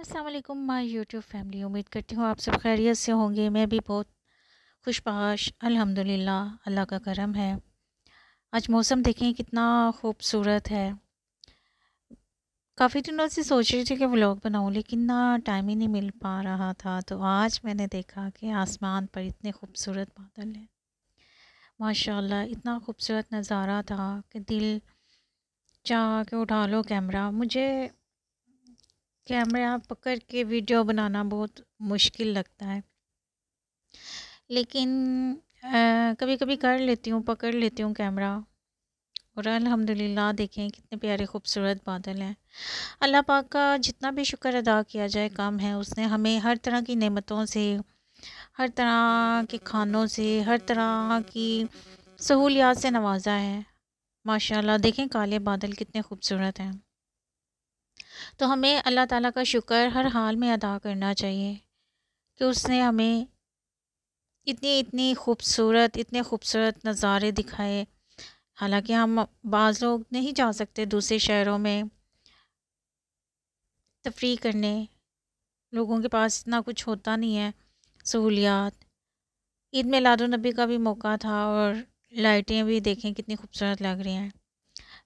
अस्सलाम वालेकुम my YouTube family. उम्मीद करती हूँ आप सब खैरियत से होंगे। मैं भी बहुत खुशबाश अल्हम्दुलिल्लाह, अल्लाह का करम है। आज मौसम देखें कितना खूबसूरत है। काफ़ी दिनों से सोच रही थी कि व्लॉग बनाऊँ, लेकिन ना टाइम ही नहीं मिल पा रहा था। तो आज मैंने देखा कि आसमान पर इतने खूबसूरत बादल हैं, माशाल्लाह। इतना खूबसूरत नज़ारा था कि दिल चाह के उठा लो कैमरा। मुझे कैमरा पकड़ के वीडियो बनाना बहुत मुश्किल लगता है, लेकिन कभी कभी कर लेती हूँ, पकड़ लेती हूँ कैमरा। और अल्हम्दुलिल्लाह देखें कितने प्यारे खूबसूरत बादल हैं। अल्लाह पाक का जितना भी शुक्र अदा किया जाए कम है। उसने हमें हर तरह की नेमतों से, हर तरह के खानों से, हर तरह की सहूलियात से नवाजा है। माशाल्लाह देखें काले बादल कितने खूबसूरत हैं। तो हमें अल्लाह ताला का शुक्र हर हाल में अदा करना चाहिए कि उसने हमें इतनी इतने खूबसूरत नज़ारे दिखाए। हालांकि हम बाज़ लोग नहीं जा सकते दूसरे शहरों में तफरीह करने, लोगों के पास इतना कुछ होता नहीं है सहूलियात। ईद मिलादुन्नबी का भी मौका था और लाइटें भी देखें कितनी खूबसूरत लग रही हैं।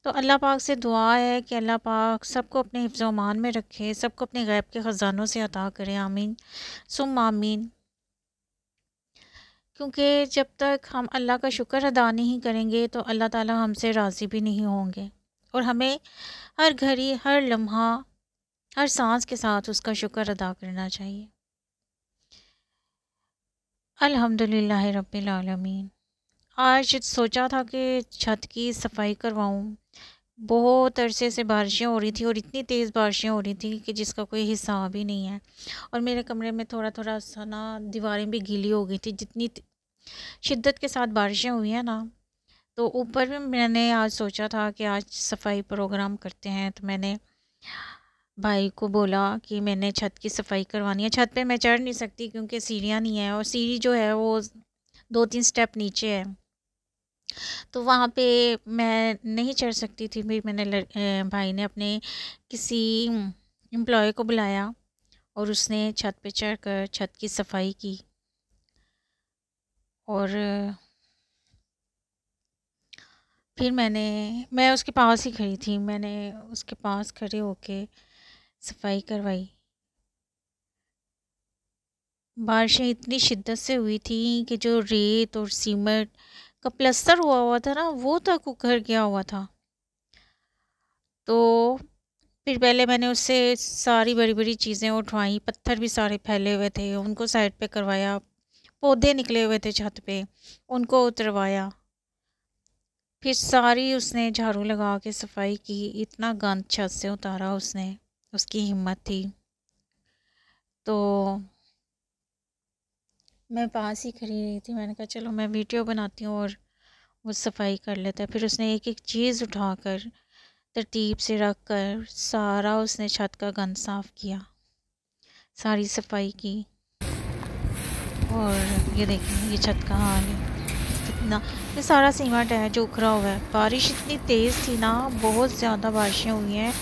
तो अल्लाह पाक से दुआ है कि अल्लाह पाक सबको अपने हिफ्ज़ व अमान में रखे, सबको अपने गैब के ख़जानों से अता करें। आमीन सुम आमीन। क्योंकि जब तक हम अल्लाह का शुक्र अदा नहीं करेंगे तो अल्लाह ताला हमसे राज़ी भी नहीं होंगे। और हमें हर घड़ी, हर लम्हा, हर सांस के साथ उसका शुक्र अदा करना चाहिए। अल्हम्दुलिल्लाह रब्बिल आलमीन। आज सोचा था कि छत की सफाई करवाऊँ। बहुत अरसे से बारिशें हो रही थी और इतनी तेज़ बारिशें हो रही थी कि जिसका कोई हिसाब ही नहीं है। और मेरे कमरे में थोड़ा थोड़ा सा ना दीवारें भी गीली हो गई थी, जितनी शिद्दत के साथ बारिशें हुई हैं ना। तो ऊपर भी मैंने आज सोचा था कि आज सफाई प्रोग्राम करते हैं, तो मैंने भाई को बोला कि मैंने छत की सफाई करवानी है। छत पे मैं चढ़ नहीं सकती क्योंकि सीढ़ियाँ नहीं है, और सीढ़ी जो है वो 2-3 स्टेप नीचे है, तो वहाँ पे मैं नहीं चढ़ सकती थी। फिर भाई ने अपने किसी एम्प्लॉय को बुलाया और उसने छत पे चढ़कर छत की सफाई की। और फिर मैं उसके पास ही खड़ी थी, मैंने उसके पास खड़े होके सफाई करवाई। बारिशें इतनी शिद्दत से हुई थी कि जो रेत और सीमेंट का प्लास्टर हुआ हुआ था ना, वो तक उखड़ गया हुआ था। तो फिर पहले मैंने उससे सारी बड़ी बड़ी चीज़ें उठवाई, पत्थर भी सारे फैले हुए थे उनको साइड पे करवाया, पौधे निकले हुए थे छत पे उनको उतरवाया। फिर सारी उसने झाड़ू लगा के सफाई की। इतना गंद छत से उतारा उसने, उसकी हिम्मत थी। तो मैं पास ही खड़ी रही थी, मैंने कहा चलो मैं वीडियो बनाती हूँ और वो सफाई कर लेता है। फिर उसने एक एक चीज़ उठाकर तरतीब से रख कर सारा उसने छत का गंद साफ़ किया, सारी सफाई की। और ये देखिए ये छत का हाल है कितना, ये सारा सीमेंट है जो उखड़ा हुआ है। बारिश इतनी तेज़ थी ना, बहुत ज़्यादा बारिशें हुई हैं।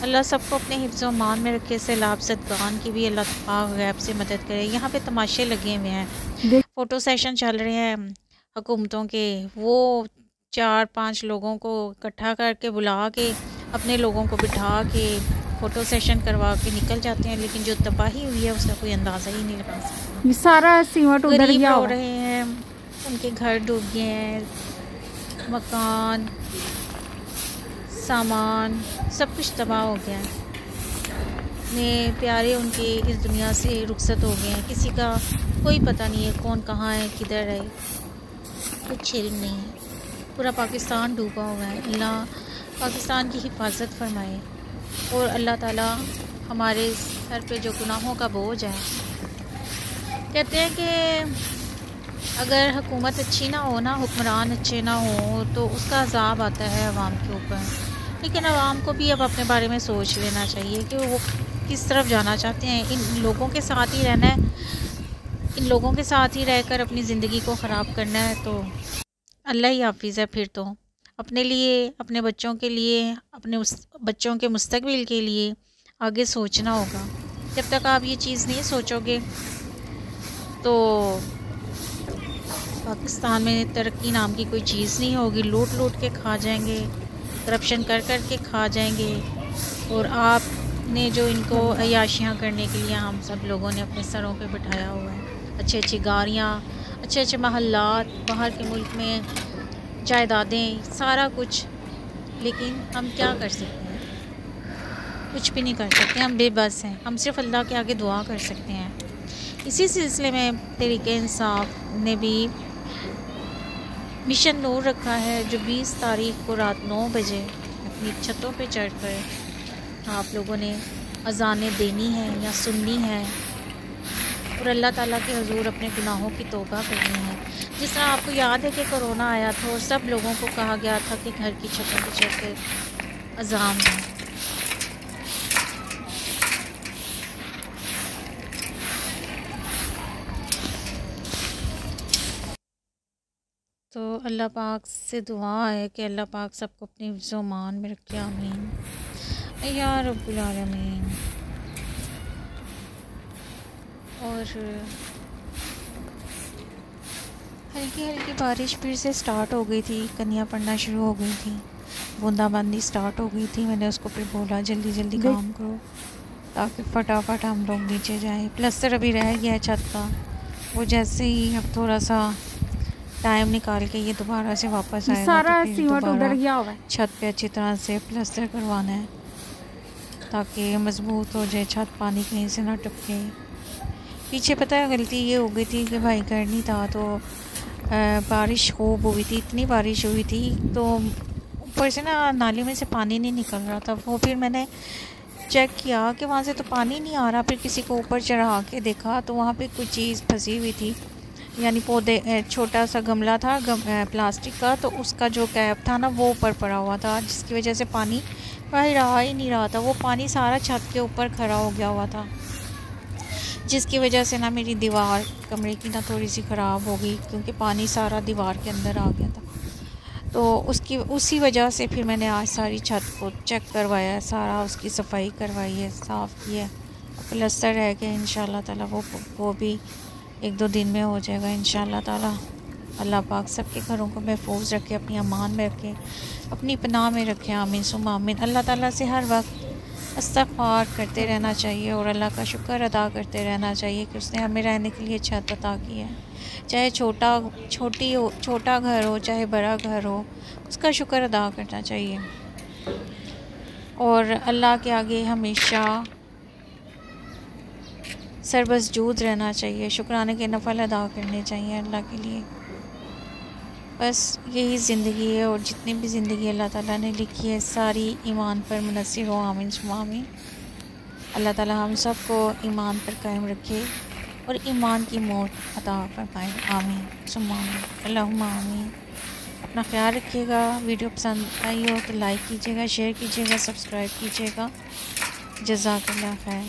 अल्लाह सबको अपने हिफ्ज़ मान में रखे। सैलाब ज़दगान की भी अल्लाह पाक गैब से मदद करे। यहाँ पे तमाशे लगे हुए हैं, फ़ोटो सेशन चल रहे हैं हुकूमतों के। वो 4-5 लोगों को इकट्ठा करके बुला के अपने लोगों को बिठा के फ़ोटो सेशन करवा के निकल जाते हैं, लेकिन जो तबाही हुई है उसका कोई अंदाज़ा ही नहीं लगा सकता। ये सारा सीमेंट उधर गया हो रहे हैं, उनके घर डूब गए हैं, मकान, सामान सब कुछ तबाह हो गया है। इतने प्यारे उनके इस दुनिया से रुखसत हो गए हैं। किसी का कोई पता नहीं है कौन कहाँ है, किधर है, कुछ इल्म नहीं है। पूरा पाकिस्तान डूबा हुआ है। अल्लाह पाकिस्तान की हिफाजत फरमाए और अल्लाह ताला हमारे सर पे जो गुनाहों का बोझ है, कहते हैं कि अगर हुकूमत अच्छी ना हो ना, हुक्मरान अच्छे ना हो, तो उसका अजाब आता है अवाम के ऊपर। लेकिन अवाम को भी अब अपने बारे में सोच लेना चाहिए कि वो किस तरफ जाना चाहते हैं। इन लोगों के साथ ही रहना है, इन लोगों के साथ ही रहकर अपनी ज़िंदगी को ख़राब करना है, तो अल्लाह ही हाफिज़ है। फिर तो अपने लिए, अपने बच्चों के लिए, अपने बच्चों के मुस्तकबिल के लिए आगे सोचना होगा। जब तक आप ये चीज़ नहीं सोचोगे तो पाकिस्तान में तरक्की नाम की कोई चीज़ नहीं होगी। लूट लूट के खा जाएंगे, करप्शन कर कर के खा जाएंगे। और आपने जो इनको अय्याशियाँ करने के लिए हम सब लोगों ने अपने सरों पे बिठाया हुआ है, अच्छी अच्छी गाड़ियाँ, अच्छे अच्छे महल्लात, बाहर के मुल्क में जायदादें, सारा कुछ, लेकिन हम क्या कर सकते हैं? कुछ भी नहीं कर सकते। हम बेबस हैं। हम सिर्फ अल्लाह के आगे दुआ कर सकते हैं। इसी सिलसिले में तहरीके इंसाफ ने भी मिशन नूर रखा है, जो 20 तारीख को रात 9 बजे अपनी छतों पे चढ़कर आप लोगों ने अज़ानें देनी है या सुननी है और अल्लाह ताला के हुजूर अपने गुनाहों की तौबा करनी है। जिस तरह आपको याद है कि कोरोना आया था और सब लोगों को कहा गया था कि घर की छतों पे चढ़कर अज़ान दें। तो अल्लाह पाक से दुआ है कि अल्लाह पाक सबको अपनी ज़ुबान में रखे, आमीन या रब्बुल आलमीन। और हल्की हल्की बारिश फिर से स्टार्ट हो गई थी, कनियाँ पड़ना शुरू हो गई थी, बूंदाबांदी स्टार्ट हो गई थी। मैंने उसको फिर बोला जल्दी जल्दी काम करो ताकि फटाफट हम लोग नीचे जाएं। प्लस्तर अभी रह गया है छत का, वो जैसे ही अब थोड़ा सा टाइम निकाल के ये दोबारा से वापस आएगा सारा तो फिर सीमेंट उधर गया हुआ है। छत पे अच्छी तरह से प्लास्टर करवाना है ताकि मजबूत हो जाए छत, पानी कहीं से ना टपके। पीछे पता है गलती ये हो गई थी कि भाई घर नहीं था तो बारिश खूब हुई थी, इतनी बारिश हुई थी तो ऊपर से ना नाली में से पानी नहीं निकल रहा था। वो फिर मैंने चेक किया कि वहाँ से तो पानी नहीं आ रहा। फिर किसी को ऊपर चढ़ा के देखा तो वहाँ पे कोई चीज़ फंसी हुई थी, यानी पौधे, छोटा सा गमला था प्लास्टिक का, तो उसका जो कैप था ना वो ऊपर पड़ा हुआ था, जिसकी वजह से पानी बाहर आ ही नहीं रहा था। वो पानी सारा छत के ऊपर खड़ा हो गया हुआ था, जिसकी वजह से ना मेरी दीवार कमरे की ना थोड़ी सी ख़राब हो गई, क्योंकि पानी सारा दीवार के अंदर आ गया था। तो उसी वजह से फिर मैंने आज सारी छत को चेक करवाया, सारा उसकी सफाई करवाई है, साफ़ किया। प्लस्तर रह गया, इंशाल्लाह ताला वो भी 1-2 दिन में हो जाएगा इंशाल्लाह ताला। अल्लाह पाक सबके घरों को महफूज रखे, अपनी अमान में रखे, अपनी पनाह में रखे, आमीन सुम्मा आमीन। अल्लाह ताला से हर वक्त इस्तग़फ़ार करते रहना चाहिए और अल्लाह का शुक्र अदा करते रहना चाहिए कि उसने हमें रहने के लिए छत अता की है। चाहे छोटा घर हो चाहे बड़ा घर हो, उसका शुक्र अदा करना चाहिए और अल्लाह के आगे हमेशा सरबसजूद रहना चाहिए, शुक्राने के नफ़ल अदा करने चाहिए अल्लाह के लिए। बस यही ज़िंदगी है और जितनी भी ज़िंदगी अल्लाह ताला ने लिखी है सारी ईमान पर मुनस्सिर हो, आमीन सुम्मा आमीन। अल्लाह ताला हम सब को ईमान पर कायम रखे और ईमान की मौत अता फरमाए, आमीन सुम्मा आमीन, अल्लाहुम्मा आमीन। अपना ख्याल रखिएगा। वीडियो पसंद आई हो तो लाइक कीजिएगा, शेयर कीजिएगा, सब्सक्राइब कीजिएगा। जज़ाकल्लाह खैर।